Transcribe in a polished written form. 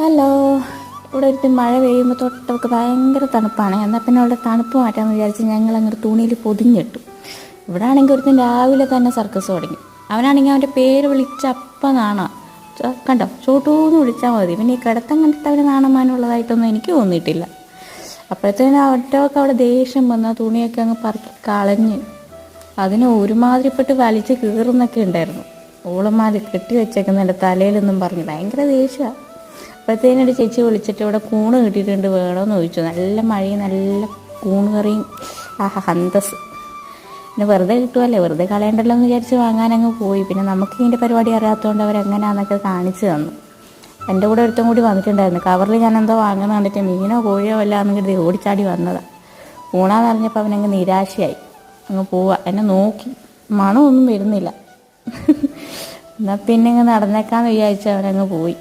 Hello. ഇവിടെ ഒരു മഴ പെയ്യുമ്പോൾ തൊട്ടൊക്കെ ഭയങ്കര തണുപ്പാണ്. എന്നാൽ പിന്നെ അവിടെ തണുപ്പ് മാറ്റാമെന്ന് വിചാരിച്ച് ഞങ്ങൾ അങ്ങോട്ട് തുണിയിൽ പൊതിഞ്ഞിട്ടു. ഇവിടെ ആണെങ്കിൽ ഒരുത്തൻ രാവിലെ തന്നെ സർക്കസ് തുടങ്ങി. അവനാണെങ്കിൽ അവൻ്റെ പേര് വിളിച്ച അപ്പം നാണ കണ്ടോ, ചോട്ടൂന്ന് വിളിച്ചാൽ മതി. പിന്നെ ഈ കിടത്തം കണ്ടിട്ട് അവന് നാണമാനുള്ളതായിട്ടൊന്നും എനിക്ക് തോന്നിയിട്ടില്ല. അപ്പോഴത്തേനും ഒറ്റയൊക്കെ അവിടെ ദേഷ്യം വന്നാൽ തുണിയൊക്കെ അങ്ങ് പറക്കി കളഞ്ഞ് അതിന് ഒരുമാതിരിപ്പെട്ട് വലിച്ച് കീറുന്നൊക്കെ ഉണ്ടായിരുന്നു. ഓളന്മാർ കെട്ടി വെച്ചേക്കുന്നതിൻ്റെ തലയിലൊന്നും പറഞ്ഞ് ഭയങ്കര ദേഷ്യമാണ്. അപ്പോഴത്തേനൊരു ചേച്ചി വിളിച്ചിട്ട് ഇവിടെ കൂണ് കിട്ടിയിട്ടുണ്ട് വേണമെന്ന് ചോദിച്ചു. നല്ല മഴയും നല്ല കൂണ് കറിയും. ഹന്തസ്. പിന്നെ വെറുതെ കിട്ടുമല്ലേ, വെറുതെ കളയണ്ടല്ലോ എന്ന് വിചാരിച്ച് വാങ്ങാനങ്ങ് പോയി. പിന്നെ നമുക്ക് ഇതിൻ്റെ പരിപാടി അറിയാത്തതുകൊണ്ട് അവരെങ്ങനെയാണെന്നൊക്കെ കാണിച്ചു തന്നു. എൻ്റെ കൂടെ ഒരുത്തം കൂടി വന്നിട്ടുണ്ടായിരുന്നു. കവറിൽ ഞാൻ എന്തോ വാങ്ങുന്ന കണ്ടിട്ട് മീനോ കോഴിയോ അല്ല എന്നിട്ട് ഓടിച്ചാടി വന്നതാണ്. ഊണാന്ന് പറഞ്ഞപ്പോൾ അവനങ്ങ് നിരാശയായി അങ്ങ് പോവുക. എന്നെ നോക്കി, മണമൊന്നും വരുന്നില്ല. എന്നാൽ പിന്നെ ഇങ്ങ് നടന്നേക്കാന്ന് വിചാരിച്ച് അവനങ്ങ് പോയി.